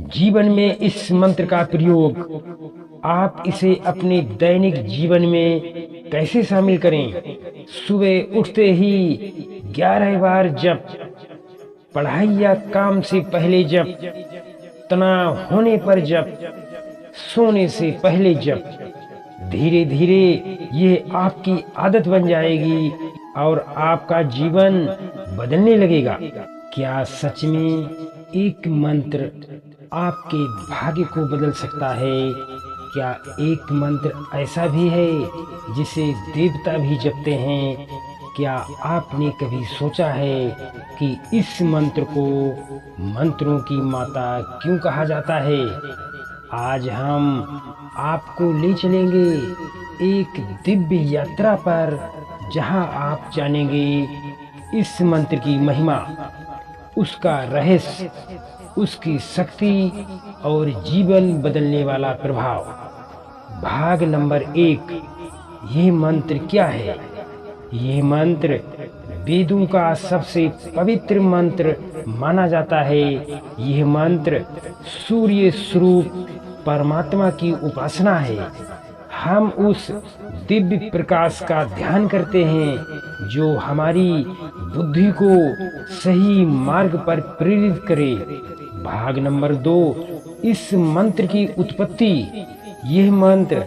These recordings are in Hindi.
जीवन में इस मंत्र का प्रयोग आप इसे अपने दैनिक जीवन में कैसे शामिल करें। सुबह उठते ही 11 बार जप, पढ़ाई या काम से पहले जप, तनाव होने पर जप, सोने से पहले जप। धीरे धीरे ये आपकी आदत बन जाएगी और आपका जीवन बदलने लगेगा। क्या सच में एक मंत्र आपके भाग्य को बदल सकता है? क्या एक मंत्र ऐसा भी है जिसे देवता भी जपते हैं? क्या आपने कभी सोचा है कि इस मंत्र को मंत्रों की माता क्यों कहा जाता है? आज हम आपको ले चलेंगे एक दिव्य यात्रा पर, जहां आप जानेंगे इस मंत्र की महिमा, उसका रहस्य, उसकी शक्ति और जीवन बदलने वाला प्रभाव। भाग नंबर 1, ये मंत्र क्या है? ये मंत्र वेदों का सबसे पवित्र मंत्र माना जाता है। यह मंत्र सूर्य स्वरूप परमात्मा की उपासना है। हम उस दिव्य प्रकाश का ध्यान करते हैं जो हमारी बुद्धि को सही मार्ग पर प्रेरित करे। भाग नंबर 2, इस मंत्र की उत्पत्ति। यह मंत्र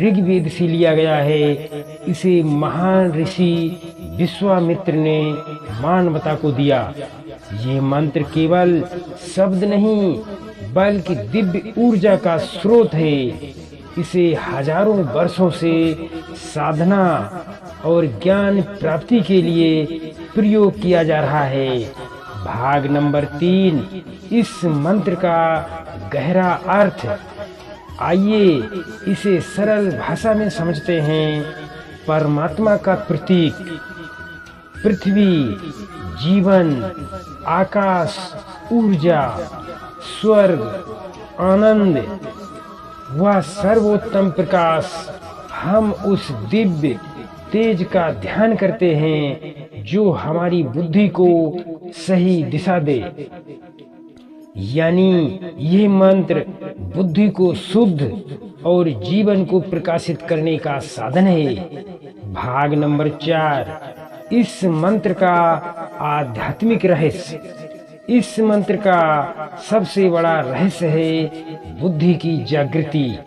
ऋग्वेद से लिया गया है। इसे महान ऋषि विश्वामित्र ने मानवता को दिया। ये मंत्र केवल शब्द नहीं बल्कि दिव्य ऊर्जा का स्रोत है। इसे हजारों वर्षों से साधना और ज्ञान प्राप्ति के लिए प्रयोग किया जा रहा है। भाग नंबर 3, इस मंत्र का गहरा अर्थ। आइए इसे सरल भाषा में समझते हैं। परमात्मा का प्रतीक, पृथ्वी, जीवन, आकाश, ऊर्जा, स्वर्ग, आनंद, वह सर्वोत्तम प्रकाश। हम उस दिव्य तेज का ध्यान करते हैं जो हमारी बुद्धि को सही दिशा दे। यानी यह मंत्र बुद्धि को शुद्ध और जीवन को प्रकाशित करने का साधन है। भाग नंबर 4, इस मंत्र का आध्यात्मिक रहस्य। इस मंत्र का सबसे बड़ा रहस्य है बुद्धि की जागृति।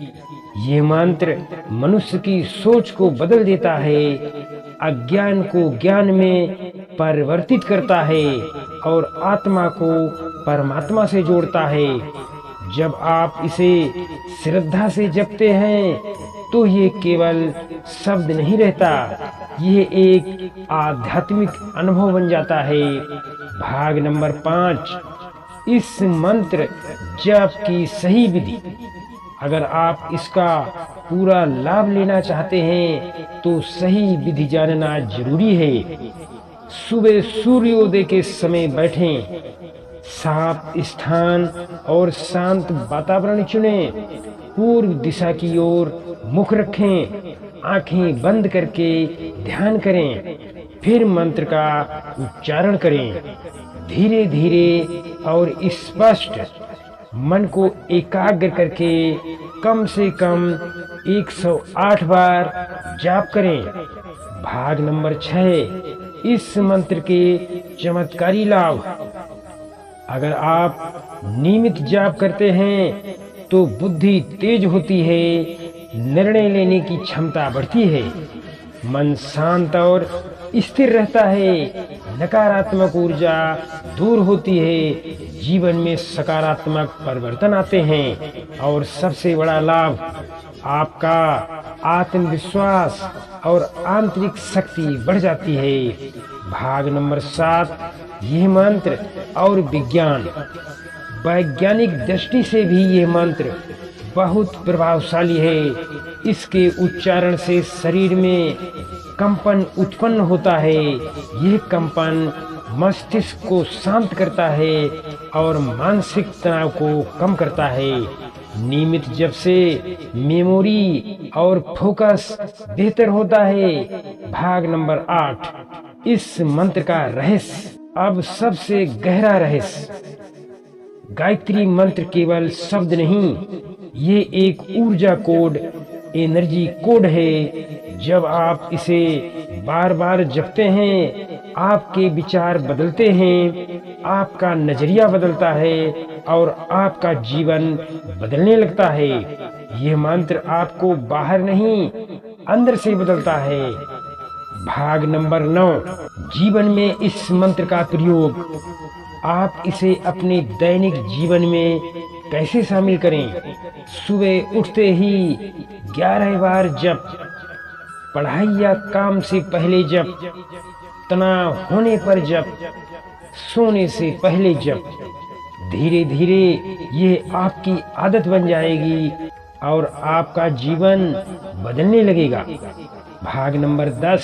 ये मंत्र मनुष्य की सोच को बदल देता है, अज्ञान को ज्ञान में परिवर्तित करता है और आत्मा को परमात्मा से जोड़ता है। जब आप इसे श्रद्धा से जपते हैं तो ये केवल शब्द नहीं रहता, ये एक आध्यात्मिक अनुभव बन जाता है। भाग नंबर 5, इस मंत्र जप की सही विधि। अगर आप इसका पूरा लाभ लेना चाहते हैं तो सही विधि जानना जरूरी है। सुबह सूर्योदय के समय बैठें, साफ स्थान और शांत वातावरण चुनें, पूर्व दिशा की ओर मुख रखें, आंखें बंद करके ध्यान करें, फिर मंत्र का उच्चारण करें। धीरे धीरे और स्पष्ट मन को एकाग्र करके कम से कम 108 बार जाप करें। भाग नंबर 6, इस मंत्र के चमत्कारी लाभ। अगर आप नियमित जाप करते हैं तो बुद्धि तेज होती है, निर्णय लेने की क्षमता बढ़ती है, मन शांत और स्थिर रहता है, नकारात्मक ऊर्जा दूर होती है, जीवन में सकारात्मक परिवर्तन आते हैं और सबसे बड़ा लाभ, आपका आत्मविश्वास और आंतरिक शक्ति बढ़ जाती है। भाग नंबर 7, यह मंत्र और विज्ञान। वैज्ञानिक दृष्टि से भी यह मंत्र बहुत प्रभावशाली है। इसके उच्चारण से शरीर में कंपन उत्पन्न होता है। यह कंपन मस्तिष्क को शांत करता है और मानसिक तनाव को कम करता है। नियमित जप से मेमोरी और फोकस बेहतर होता है। भाग नंबर 8, इस मंत्र का रहस्य। अब सबसे गहरा रहस्य। गायत्री मंत्र केवल शब्द नहीं, ये एक ऊर्जा कोड, एनर्जी कोड है। जब आप इसे बार बार जपते हैं, आपके विचार बदलते हैं, आपका नजरिया बदलता है और आपका जीवन बदलने लगता है। यह मंत्र आपको बाहर नहीं, अंदर से बदलता है। भाग नंबर 9, जीवन में इस मंत्र का प्रयोग। आप इसे अपने दैनिक जीवन में कैसे शामिल करें? सुबह उठते ही 11 बार जप, पढ़ाई या काम से पहले जप, तनाव होने पर जप, सोने से पहले जप। धीरे धीरे ये आपकी आदत बन जाएगी और आपका जीवन बदलने लगेगा। भाग नंबर 10,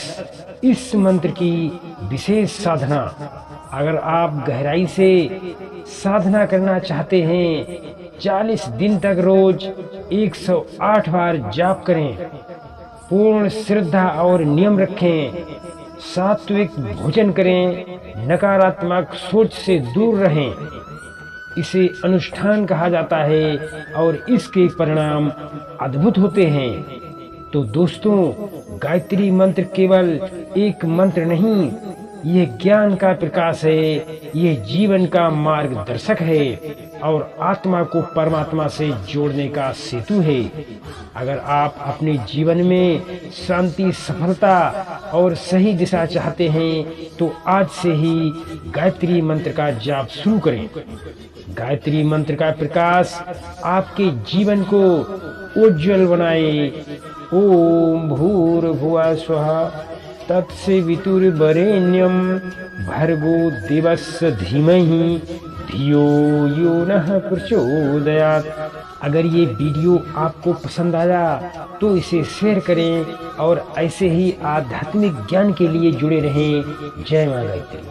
इस मंत्र की विशेष साधना। अगर आप गहराई से साधना करना चाहते हैं, 40 दिन तक रोज 108 बार जाप करें। पूर्ण श्रद्धा और नियम रखें, सात्विक भोजन करें, नकारात्मक सोच से दूर रहें। इसे अनुष्ठान कहा जाता है और इसके परिणाम अद्भुत होते हैं। तो दोस्तों, गायत्री मंत्र केवल एक मंत्र नहीं, यह ज्ञान का प्रकाश है, यह जीवन का मार्गदर्शक है और आत्मा को परमात्मा से जोड़ने का सेतु है। अगर आप अपने जीवन में शांति, सफलता और सही दिशा चाहते हैं तो आज से ही गायत्री मंत्र का जाप शुरू करें। गायत्री मंत्र का प्रकाश आपके जीवन को उज्जवल बनाए। ओम भूर्भुवः स्वः तत्सवितुर्वरेण्यं भर्गो देवस्य धीमहि धियो यो नः प्रचोदयात्। अगर ये वीडियो आपको पसंद आया तो इसे शेयर करें और ऐसे ही आध्यात्मिक ज्ञान के लिए जुड़े रहें। जय मां गायत्री।